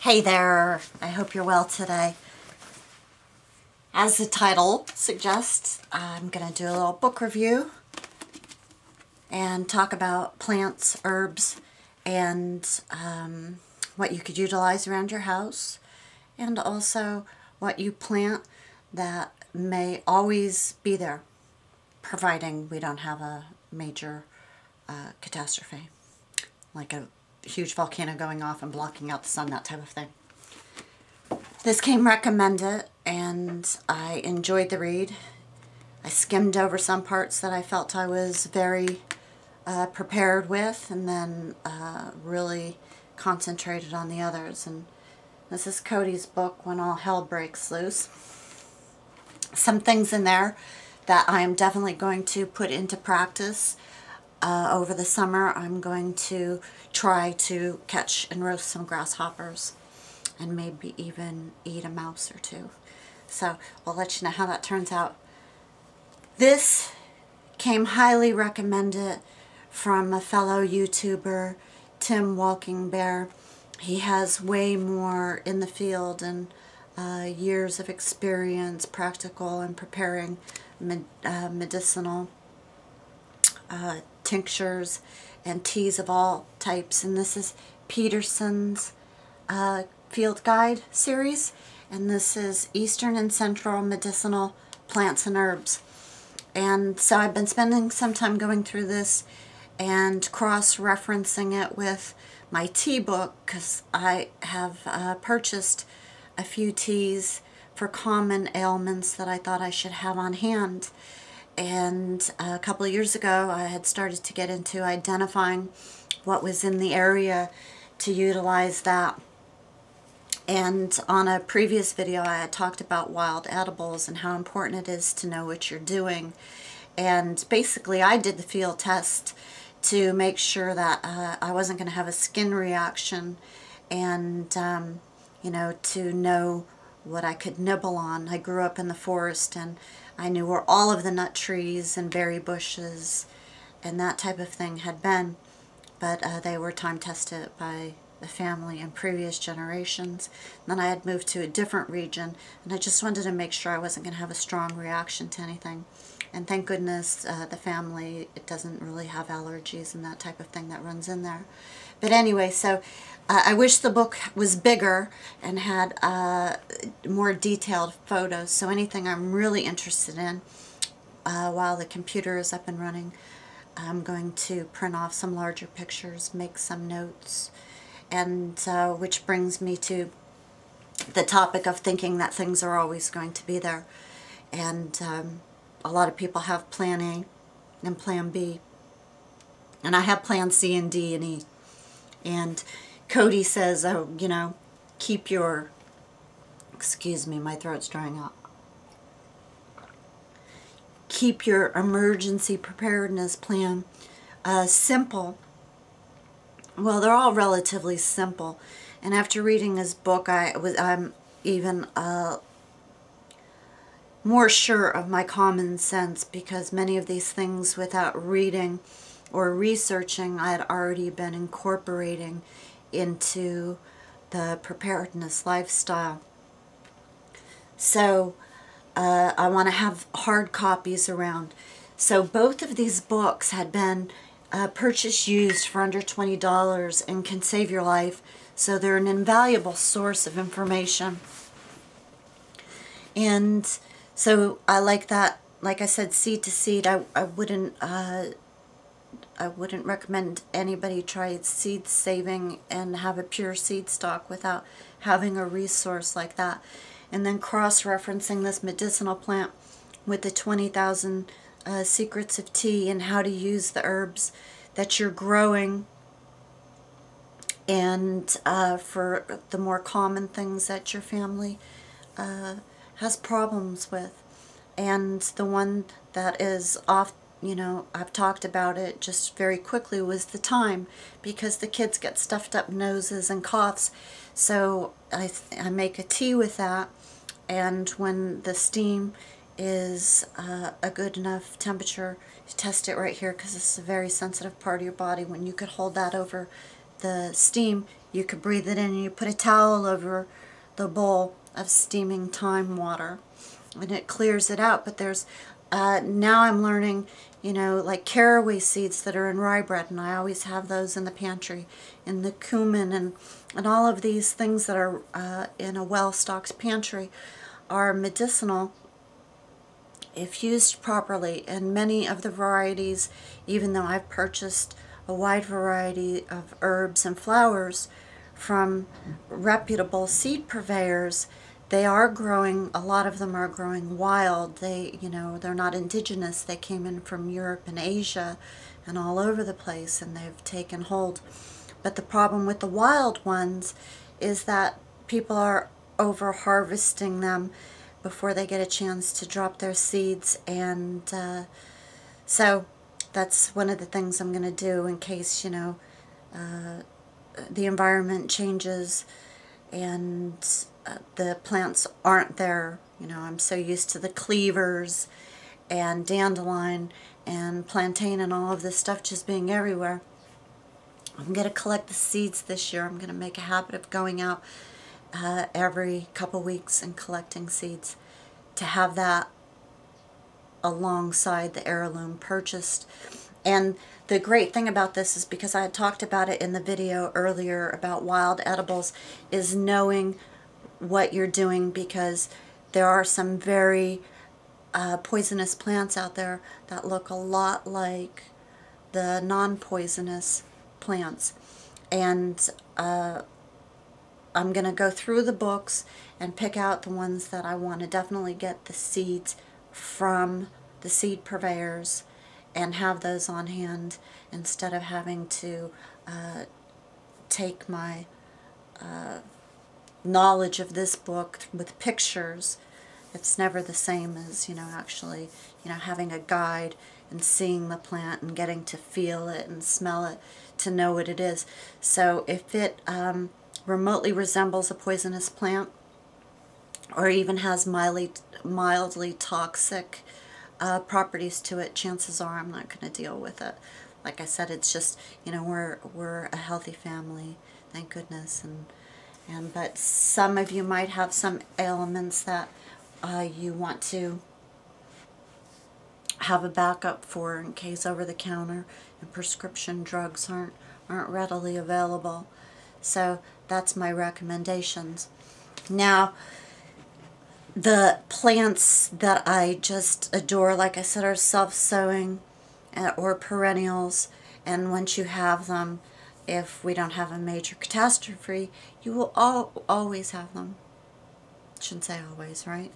Hey there, I hope you're well today. As the title suggests, I'm going to do a little book review and talk about plants, herbs, and what you could utilize around your house, and also what you plant that may always be there, providing we don't have a major catastrophe, like a huge volcano going off and blocking out the sun, that type of thing. This came recommended and I enjoyed the read. I skimmed over some parts that I felt I was very prepared with, and then really concentrated on the others. And this is Cody's book, When All Hell Breaks Loose. Some things in there that I am definitely going to put into practice. Over the summer, I'm going to try to catch and roast some grasshoppers and maybe even eat a mouse or two. So we'll let you know how that turns out. This came highly recommended from a fellow YouTuber, TimWalkingBear. He has way more in the field and years of experience, practical, and preparing medicinal tinctures and teas of all types. And this is Peterson's Field Guide series, and this is Eastern and Central Medicinal Plants and Herbs. And so I've been spending some time going through this and cross-referencing it with my tea book, because I have purchased a few teas for common ailments that I thought I should have on hand. And a couple of years ago, I had started to get into identifying what was in the area to utilize that. And on a previous video, I had talked about wild edibles and how important it is to know what you're doing. And basically, I did the field test to make sure that I wasn't going to have a skin reaction, and you know, to know what I could nibble on. I grew up in the forest, and I knew where all of the nut trees and berry bushes and that type of thing had been, but they were time tested by the family in previous generations. And then I had moved to a different region, and I just wanted to make sure I wasn't going to have a strong reaction to anything. And thank goodness the family, it doesn't really have allergies and that type of thing that runs in there. But anyway, so I wish the book was bigger and had more detailed photos. So anything I'm really interested in, while the computer is up and running, I'm going to print off some larger pictures, make some notes, and which brings me to the topic of thinking that things are always going to be there. And a lot of people have Plan A and Plan B. And I have Plan C and D and E. And Cody says, oh, you know, keep your, excuse me, my throat's drying up. Keep your emergency preparedness plan simple. Well, they're all relatively simple. And after reading his book, I'm even more sure of my common sense, because many of these things, without reading or researching, I had already been incorporating into the preparedness lifestyle. So I want to have hard copies around. So both of these books had been purchased used for under $20 and can save your life. So they're an invaluable source of information. And so I like that, like I said, seed to seed. I wouldn't recommend anybody try seed saving and have a pure seed stock without having a resource like that. And then cross-referencing this medicinal plant with the 20,000 secrets of tea and how to use the herbs that you're growing, and for the more common things that your family has problems with. And the one that is off, you know, I've talked about it just very quickly, was the thyme, because the kids get stuffed up noses and coughs. So I make a tea with that, and when the steam is a good enough temperature, you test it right here, because this is a very sensitive part of your body. When you could hold that over the steam, you could breathe it in and you put a towel over the bowl of steaming thyme water and it clears it out. But there's now I'm learning, you know, like caraway seeds that are in rye bread, and I always have those in the pantry, and the cumin and all of these things that are in a well-stocked pantry are medicinal if used properly. And many of the varieties, even though I've purchased a wide variety of herbs and flowers from reputable seed purveyors, they are growing, a lot of them are growing wild. They, you know, they're not indigenous. They came in from Europe and Asia and all over the place, and they've taken hold. But the problem with the wild ones is that people are over harvesting them before they get a chance to drop their seeds, and so that's one of the things I'm going to do in case, you know, the environment changes and the plants aren't there. You know, I'm so used to the cleavers and dandelion and plantain and all of this stuff just being everywhere. I'm going to collect the seeds this year. I'm going to make a habit of going out every couple weeks and collecting seeds to have that alongside the heirloom purchased. And the great thing about this is, because I had talked about it in the video earlier about wild edibles, is knowing what you're doing, because there are some very poisonous plants out there that look a lot like the non-poisonous plants. And I'm going to go through the books and pick out the ones that I want to definitely get the seeds from the seed purveyors and have those on hand, instead of having to take my knowledge of this book with pictures. It's never the same as, you know, actually, you know, having a guide and seeing the plant and getting to feel it and smell it to know what it is. So if it remotely resembles a poisonous plant, or even has mildly toxic properties to it, chances are I'm not going to deal with it. Like I said, it's just, you know, we're a healthy family, thank goodness, and but some of you might have some ailments that you want to have a backup for in case over-the-counter and prescription drugs aren't readily available. So that's my recommendations. Now, the plants that I just adore, like I said, are self-sowing or perennials, and once you have them, if we don't have a major catastrophe, you will always have them. Shouldn't say always, right?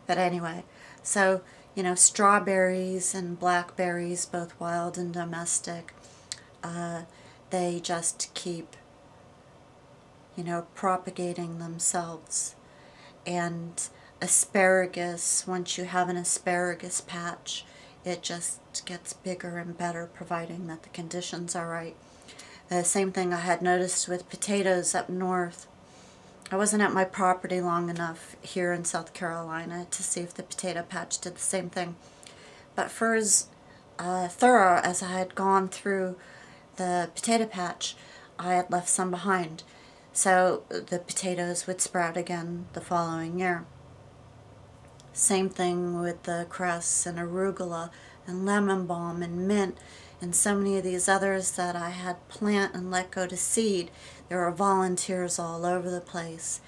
But anyway, so, you know, strawberries and blackberries, both wild and domestic, they just keep, you know, propagating themselves. And asparagus, once you have an asparagus patch, it just gets bigger and better, providing that the conditions are right. The same thing I had noticed with potatoes up north. I wasn't at my property long enough here in South Carolina to see if the potato patch did the same thing. But for as thorough as I had gone through the potato patch, I had left some behind. So the potatoes would sprout again the following year. Same thing with the cress and arugula and lemon balm and mint and so many of these others that I had plant and let go to seed. There are volunteers all over the place.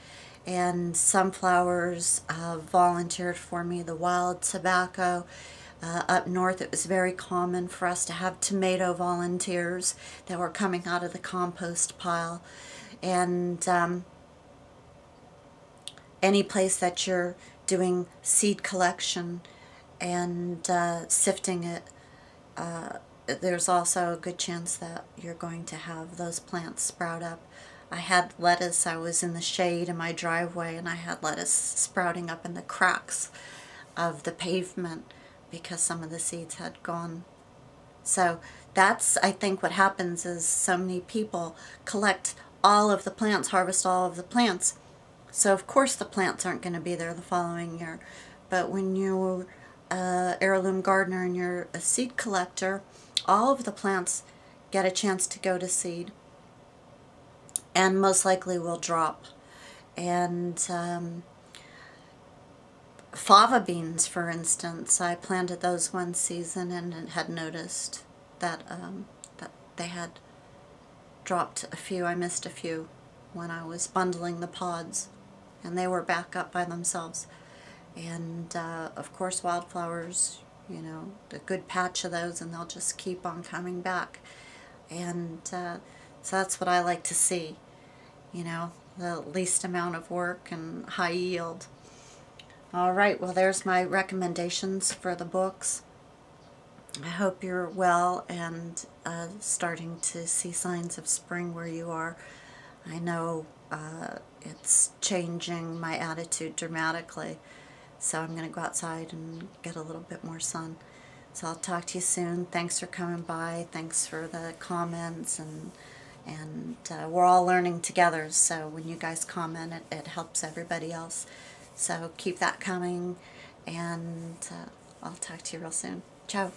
And sunflowers volunteered for me, the wild tobacco. Up north it was very common for us to have tomato volunteers that were coming out of the compost pile. And any place that you're doing seed collection and sifting it, there's also a good chance that you're going to have those plants sprout up. I had lettuce, I was in the shade in my driveway, and I had lettuce sprouting up in the cracks of the pavement because some of the seeds had gone. So that's, I think, what happens is so many people collect all of the plants, harvest all of the plants. So of course the plants aren't going to be there the following year. But when you're an heirloom gardener and you're a seed collector, all of the plants get a chance to go to seed. and most likely will drop. And fava beans, for instance, I planted those one season and had noticed that, that they had dropped a few. I missed a few when I was bundling the pods, and they were back up by themselves. And of course wildflowers, you know, a good patch of those, and they'll just keep on coming back. And so that's what I like to see, you know, the least amount of work and high yield. Alright, well there's my recommendations for the books. I hope you're well and starting to see signs of spring where you are. I know it's changing my attitude dramatically, so I'm going to go outside and get a little bit more sun. So I'll talk to you soon. Thanks for coming by. Thanks for the comments, and we're all learning together, so when you guys comment, it helps everybody else. So keep that coming, and I'll talk to you real soon. Ciao.